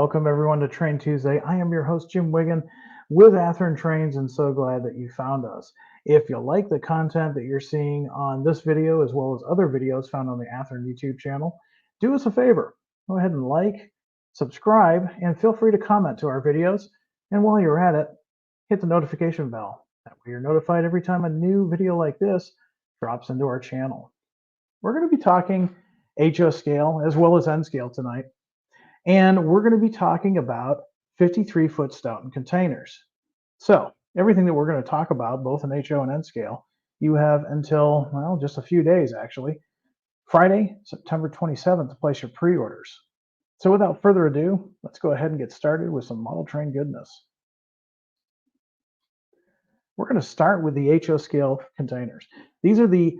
Welcome everyone to Train Tuesday. I am your host, Jim Wiggin with Athearn Trains, and so glad that you found us. If you like the content that you're seeing on this video, as well as other videos found on the Athearn YouTube channel, do us a favor. Go ahead and like, subscribe, and feel free to comment to our videos. And while you're at it, hit the notification bell. That way you're notified every time a new video like this drops into our channel. We're going to be talking HO scale as well as N scale tonight. And we're going to be talking about 53-foot Stoughton containers. So everything that we're going to talk about, both in HO and N scale, you have until, well, just a few days actually, Friday, September 27th to place your pre-orders. So without further ado, let's go ahead and get started with some model train goodness. We're going to start with the HO scale containers. These are the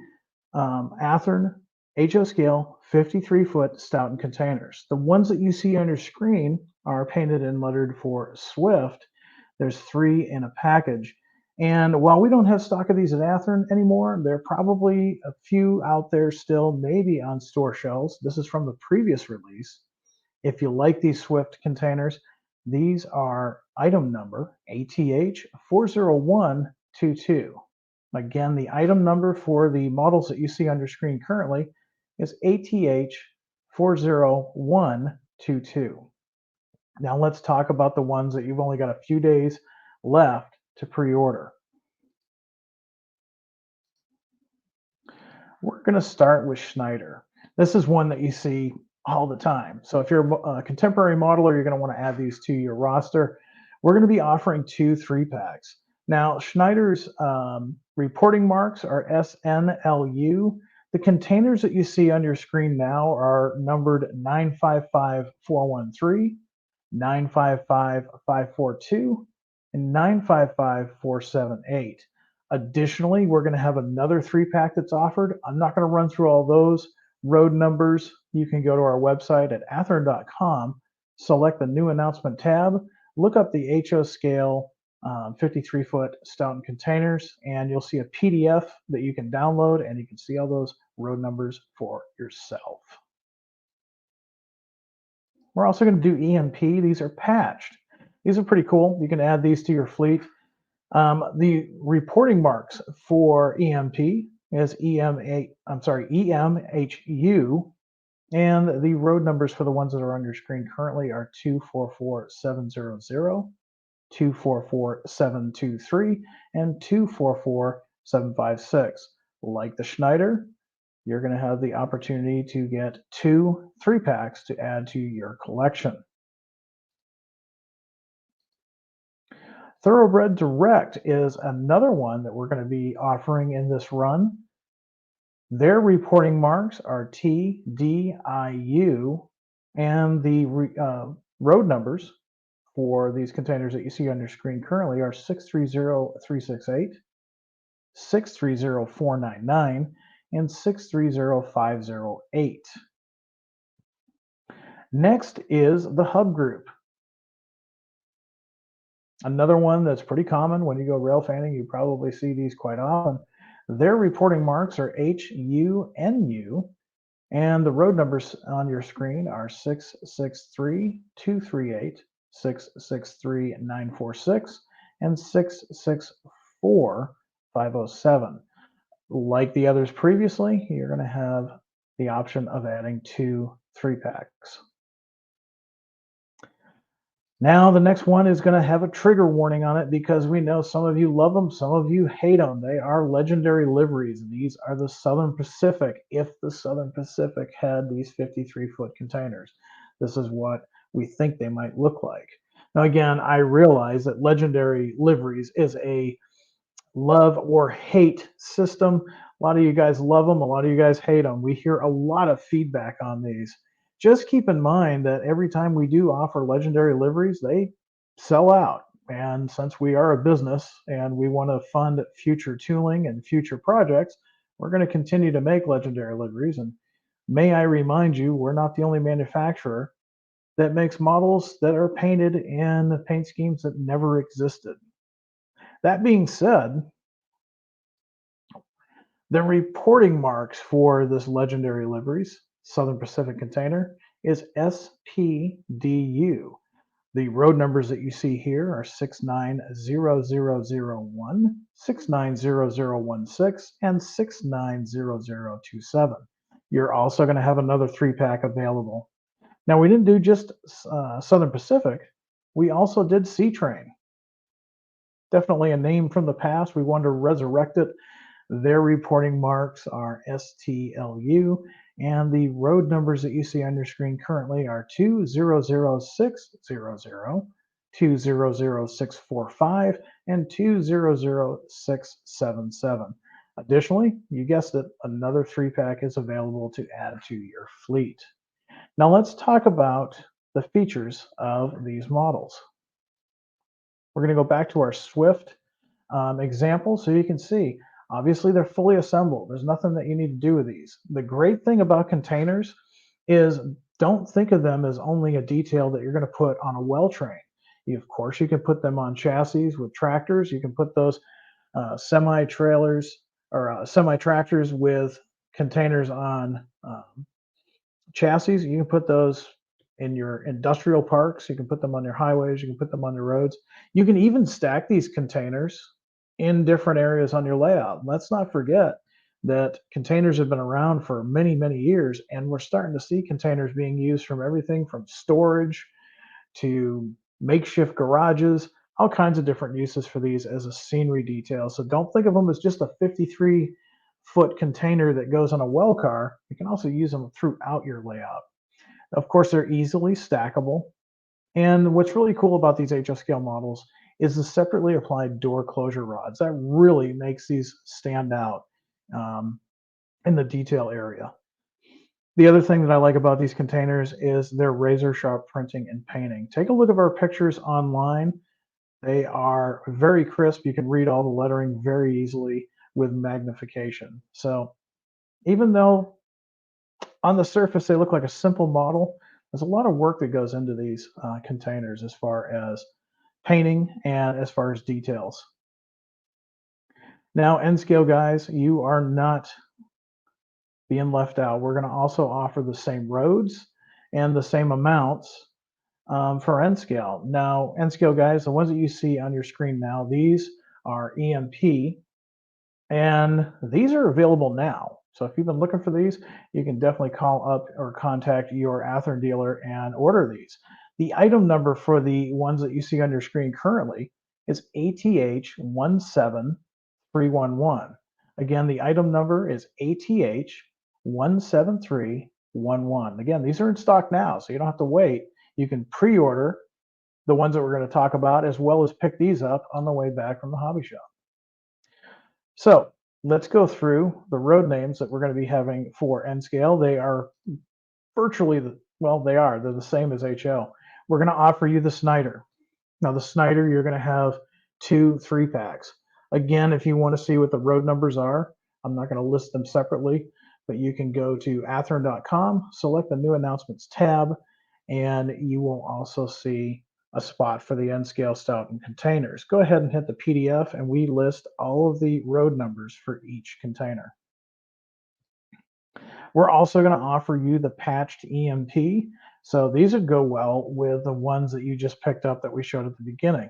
Athearn HO scale 53-foot Stoughton containers. The ones that you see on your screen are painted and lettered for Swift. There's 3 in a package. And while we don't have stock of these at Athearn anymore, there are probably a few out there still, maybe on store shelves. This is from the previous release. If you like these Swift containers, these are item number ATH 40122. Again, the item number for the models that you see on your screen currently is ATH 40122. Now let's talk about the ones that you've only got a few days left to pre-order. We're going to start with Schneider. This is one that you see all the time. So if you're a contemporary modeler, you're going to want to add these to your roster. We're going to be offering 2 3-packs. Now, Schneider's reporting marks are SNLU. The containers that you see on your screen now are numbered 955413, 955542, and 955478. Additionally, we're going to have another 3-pack that's offered. I'm not going to run through all those road numbers. You can go to our website at athearn.com, select the new announcement tab, look up the HO scale 53-foot Stoughton containers, and you'll see a PDF that you can download, and you can see all those road numbers for yourself. We're also going to do EMP. These are patched. These are pretty cool. You can add these to your fleet. The reporting marks for EMP is EMHU, and the road numbers for the ones that are on your screen currently are 244700, 244723, and 244756. Like the Schneider, you're going to have the opportunity to get 2 3-packs to add to your collection. Thoroughbred Direct is another one that we're going to be offering in this run. Their reporting marks are TDIU, and the road numbers for these containers that you see on your screen currently are 630368, 630499, and 630508. Next is the Hub Group. Another one that's pretty common when you go rail fanning, you probably see these quite often. Their reporting marks are HUNU, and the road numbers on your screen are 663238, 663946, and 664507. Like the others previously, you're going to have the option of adding 2 3-packs. Now the next one is going to have a trigger warning on it because we know some of you love them, some of you hate them. They are legendary liveries. These are the Southern Pacific. If the Southern Pacific had these 53-foot containers, this is what we think they might look like. Now again, I realize that legendary liveries is a love or hate system. A lot of you guys love them, a lot of you guys hate them. We hear a lot of feedback on these. Just keep in mind that every time we do offer legendary liveries, they sell out. And since we are a business and we want to fund future tooling and future projects, we're going to continue to make legendary liveries. And may I remind you, we're not the only manufacturer that makes models that are painted in paint schemes that never existed. That being said, the reporting marks for this legendary liveries Southern Pacific container is SPDU. The road numbers that you see here are 690001, 690016, and 690027. You're also going to have another 3-pack available. Now, we didn't do just Southern Pacific. We also did Sea Train. Definitely a name from the past. We wanted to resurrect it. Their reporting marks are STLU, and the road numbers that you see on your screen currently are 200600, 200645, and 200677. Additionally, you guessed it, another 3-pack is available to add to your fleet. Now let's talk about the features of these models. We're going to go back to our Swift example so you can see. Obviously, they're fully assembled. There's nothing that you need to do with these. The great thing about containers is don't think of them as only a detail that you're going to put on a well train. Of course, you can put them on chassis with tractors. You can put those semi-trailers or semi-tractors with containers on chassis. You can put those in your industrial parks. You can put them on your highways. You can put them on your roads. You can even stack these containers in different areas on your layout. Let's not forget that containers have been around for many, many years, and we're starting to see containers being used from everything from storage to makeshift garages, all kinds of different uses for these as a scenery detail. So don't think of them as just a 53-foot container that goes on a well car. You can also use them throughout your layout. Of course, they're easily stackable. And what's really cool about these HS scale models is the separately applied door closure rods. That really makes these stand out in the detail area. The other thing that I like about these containers is their razor sharp printing and painting. Take a look at our pictures online. They are very crisp. You can read all the lettering very easily with magnification. So even though on the surface they look like a simple model, there's a lot of work that goes into these containers as far as painting and as far as details. Now, N scale guys, you are not being left out. We're going to also offer the same roads and the same amounts for N scale. Now, N scale guys, the ones that you see on your screen now, these are EMP, and these are available now. So if you've been looking for these, you can definitely call up or contact your Athearn dealer and order these. The item number for the ones that you see on your screen currently is ATH17311. Again, the item number is ATH17311. Again, these are in stock now, so you don't have to wait. You can pre-order the ones that we're going to talk about, as well as pick these up on the way back from the hobby shop. So let's go through the road names that we're going to be having for N scale. They are virtually, they're the same as HL. We're going to offer you the Snyder. Now the Snyder, you're going to have 2 3-packs. Again, if you want to see what the road numbers are, I'm not going to list them separately, but you can go to athearn.com, select the new announcements tab, and you will also see a spot for the N-scale Stoughton containers. Go ahead and hit the PDF, and we list all of the road numbers for each container. We're also going to offer you the patched EMP. So these would go well with the ones that you just picked up that we showed at the beginning.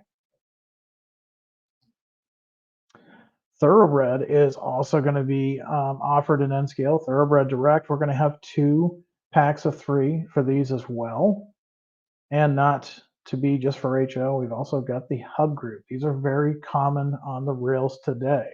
Thoroughbred is also going to be offered in N-scale. Thoroughbred Direct, we're going to have 2 packs of 3 for these as well. And not to be just for HO, we've also got the Hub Group. These are very common on the rails today.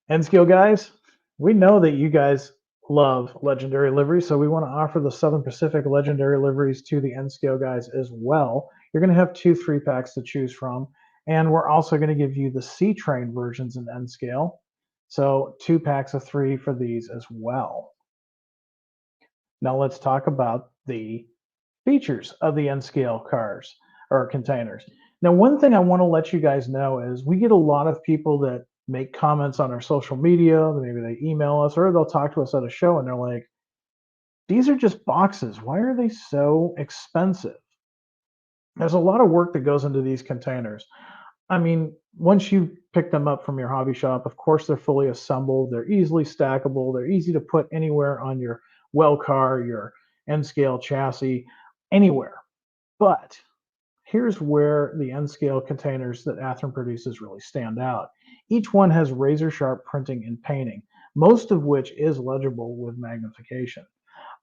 N-scale guys, we know that you guys love legendary liveries, so we want to offer the Southern Pacific legendary liveries to the N-scale guys as well. You're going to have 2 3-packs to choose from, and we're also going to give you the Sea Train versions in N-scale, so 2 packs of 3 for these as well. Now let's talk about the features of the N-scale cars or containers. Now, one thing I want to let you guys know is we get a lot of people that make comments on our social media. Maybe they email us or they'll talk to us at a show and they're like, these are just boxes. Why are they so expensive? There's a lot of work that goes into these containers. I mean, once you pick them up from your hobby shop, of course, they're fully assembled. They're easily stackable. They're easy to put anywhere on your well car, your N scale chassis anywhere. But here's where the N scale containers that Athearn produces really stand out. Each one has razor sharp printing and painting, most of which is legible with magnification.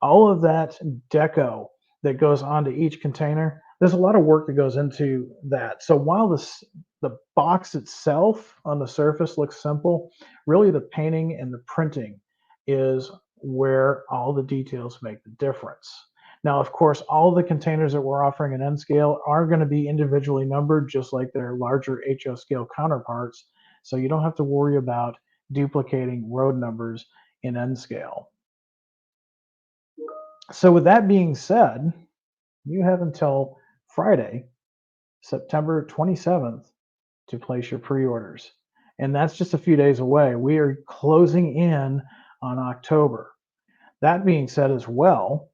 All of that deco that goes onto each container, there's a lot of work that goes into that. So while the box itself on the surface looks simple, really the painting and the printing is where all the details make the difference. Now, of course, all the containers that we're offering in N scale are going to be individually numbered, just like their larger HO scale counterparts. So you don't have to worry about duplicating road numbers in N scale. So with that being said, you have until Friday, September 27th, to place your pre-orders. And that's just a few days away. We are closing in on October. That being said as well,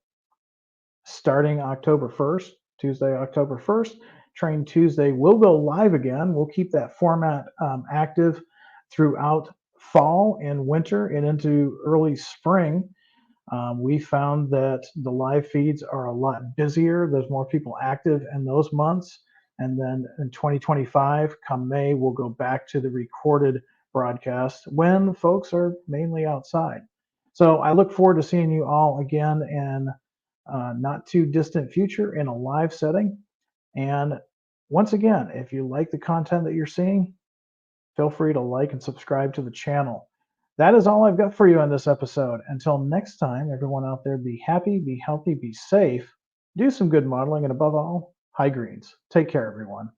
starting October 1st, Tuesday, October 1st, Train Tuesday will go live again. We'll keep that format active throughout fall and winter and into early spring. We found that the live feeds are a lot busier. There's more people active in those months. And then in 2025, come May, we'll go back to the recorded broadcast when folks are mainly outside. So I look forward to seeing you all again in not too distant future in a live setting. And once again, if you like the content that you're seeing, feel free to like and subscribe to the channel. That is all I've got for you on this episode. Until next time, everyone out there, be happy, be healthy, be safe, do some good modeling, and above all, high greens. Take care, everyone.